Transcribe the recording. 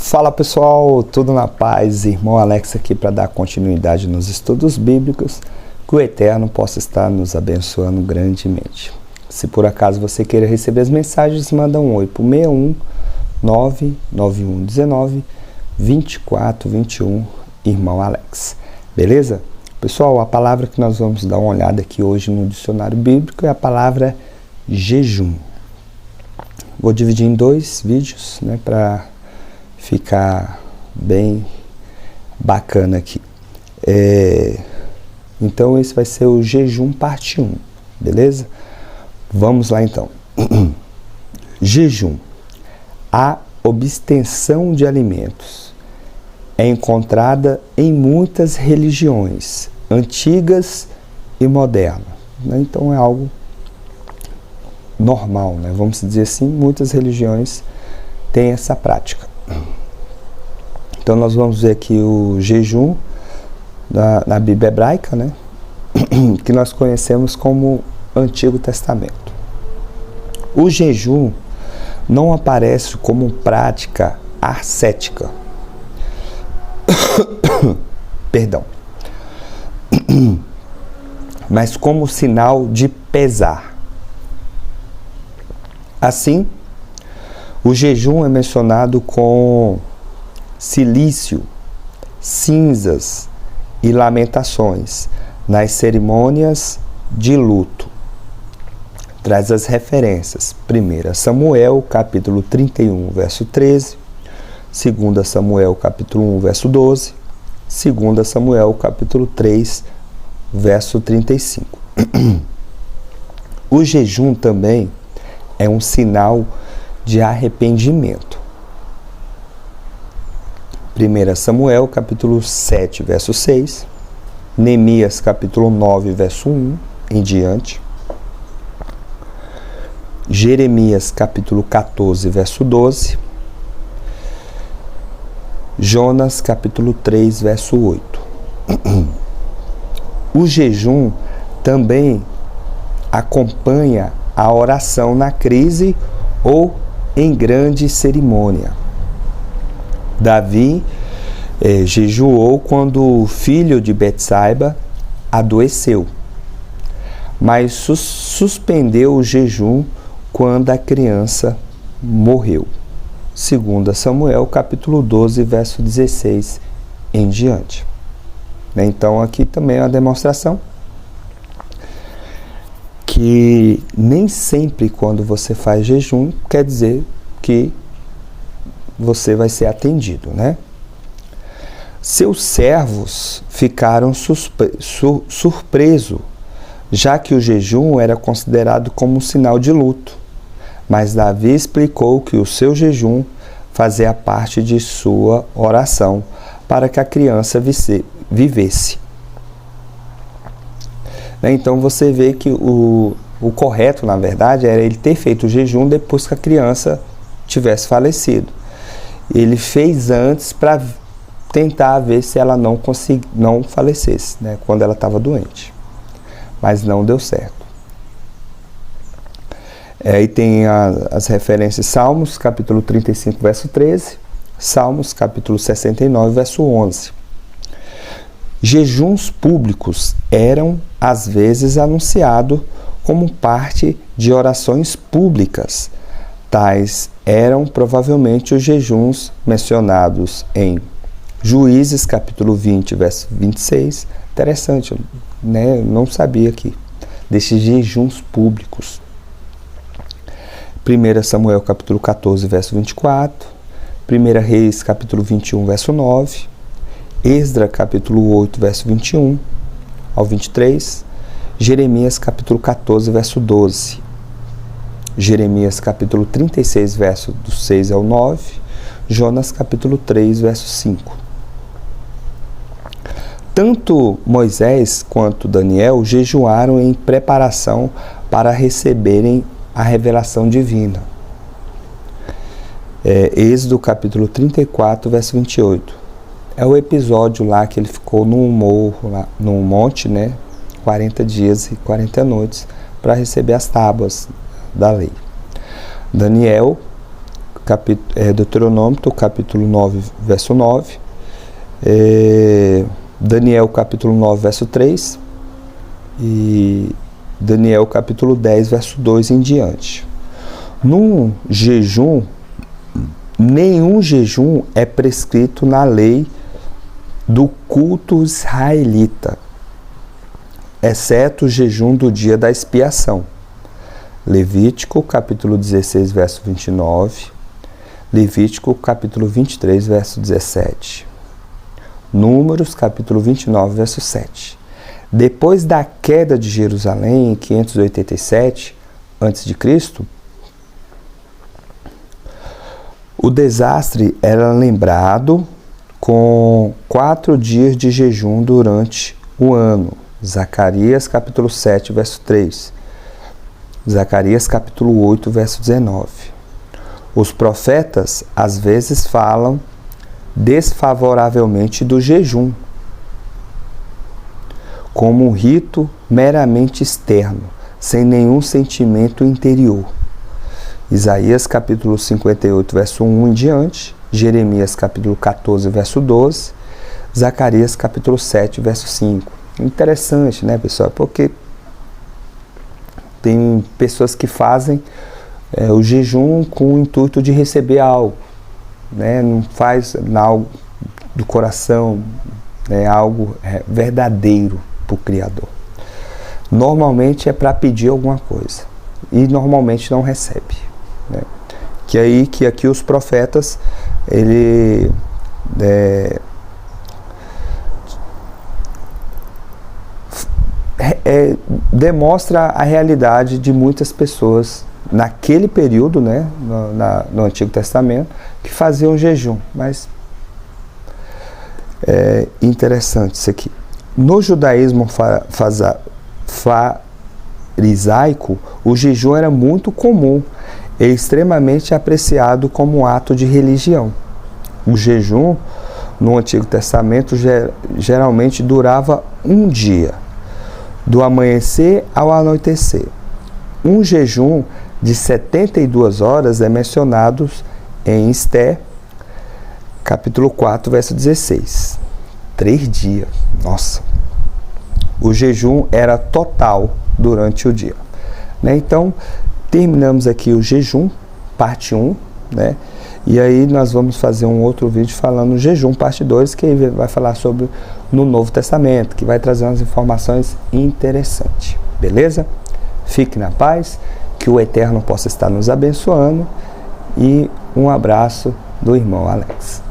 Fala pessoal, tudo na paz? Irmão Alex aqui para dar continuidade nos estudos bíblicos, que o Eterno possa estar nos abençoando grandemente. Se por acaso você queira receber as mensagens, manda um oi para o 61 99119 2421, Irmão Alex. Beleza? Pessoal, a palavra que nós vamos dar uma olhada aqui hoje no dicionário bíblico é a palavra jejum. Vou dividir em dois vídeos, né, para ficar bem bacana aqui. Então esse vai ser o jejum parte 1, beleza? Vamos lá então. Jejum. A abstenção de alimentos é encontrada em muitas religiões, antigas e modernas. Então é algo normal, né? Vamos dizer assim, muitas religiões têm essa prática. Então nós vamos ver aqui o jejum na Bíblia hebraica, né? Que nós conhecemos como Antigo Testamento. O jejum não aparece como prática ascética. Perdão. Mas como sinal de pesar. Assim, o jejum é mencionado com cilício, cinzas e lamentações nas cerimônias de luto. Traz as referências. 1 Samuel, capítulo 31, verso 13. 2 Samuel, capítulo 1, verso 12. 2 Samuel, capítulo 3, verso 35. O jejum também é um sinal de arrependimento. 1 Samuel, capítulo 7, verso 6, Neemias, capítulo 9, verso 1, em diante, Jeremias, capítulo 14, verso 12, Jonas, capítulo 3, verso 8. O jejum também acompanha a oração na crise ou em grande cerimônia. Davi jejuou quando o filho de Betsaiba adoeceu, mas suspendeu o jejum quando a criança morreu. 2 Samuel, capítulo 12, verso 16 em diante. Então aqui também é uma demonstração que nem sempre quando você faz jejum quer dizer que você vai ser atendido, né? Seus servos ficaram surpresos, já que o jejum era considerado como um sinal de luto. Mas Davi explicou que o seu jejum fazia parte de sua oração para que a criança vivesse. Então você vê que o correto, na verdade, era ele ter feito o jejum depois que a criança tivesse falecido. Ele fez antes para tentar ver se ela não falecesse, né, quando ela estava doente. Mas não deu certo. Aí tem as referências: Salmos, capítulo 35, verso 13. Salmos, capítulo 69, verso 11. Jejuns públicos eram, às vezes, anunciados como parte de orações públicas. Tais eram provavelmente os jejuns mencionados em Juízes, capítulo 20, verso 26. Interessante, né? Eu não sabia aqui desses jejuns públicos. 1 Samuel, capítulo 14, verso 24. 1 Reis, capítulo 21, verso 9. Esdra, capítulo 8, verso 21 ao 23. Jeremias, capítulo 14, verso 12. Jeremias, capítulo 36, verso do 6 ao 9. Jonas, capítulo 3, verso 5. Tanto Moisés quanto Daniel jejuaram em preparação para receberem a revelação divina. Êxodo, capítulo 34, verso 28. É o episódio lá que ele ficou num morro, lá, num monte, né? 40 dias e 40 noites para receber as tábuas da lei. Daniel Deuteronômio, capítulo 9, verso 9. Daniel, capítulo 9, verso 3. E Daniel, capítulo 10, verso 2 em diante. No jejum, nenhum jejum é prescrito na lei do culto israelita, exceto o jejum do dia da expiação. Levítico, capítulo 16, verso 29. Levítico, capítulo 23, verso 17. Números, capítulo 29, verso 7. Depois da queda de Jerusalém, em 587 a.C., o desastre era lembrado com 4 dias de jejum durante o ano. Zacarias, capítulo 7, verso 3. Zacarias, capítulo 8, verso 19. Os profetas, às vezes, falam desfavoravelmente do jejum, como um rito meramente externo, sem nenhum sentimento interior. Isaías, capítulo 58, verso 1 em diante. Jeremias, capítulo 14, verso 12. Zacarias, capítulo 7, verso 5. Interessante, né, pessoal? Porque tem pessoas que fazem o jejum com o intuito de receber algo, né? Não faz algo do coração, né? Algo verdadeiro para o Criador. Normalmente é para pedir alguma coisa e normalmente não recebe, né? Que aqui os profetas demonstra a realidade de muitas pessoas naquele período, né, no Antigo Testamento, que faziam jejum. Mas é interessante isso aqui. No judaísmo farisaico, o jejum era muito comum e extremamente apreciado como um ato de religião. O jejum no Antigo Testamento geralmente durava um dia, do amanhecer ao anoitecer. Um jejum de 72 horas é mencionado em Esther, capítulo 4, verso 16. 3 dias. Nossa! O jejum era total durante o dia, né? Então, terminamos aqui o jejum, parte 1, né? E aí nós vamos fazer um outro vídeo falando jejum, parte 2, que vai falar sobre no Novo Testamento, que vai trazer umas informações interessantes. Beleza? Fique na paz, que o Eterno possa estar nos abençoando, e um abraço do irmão Alex.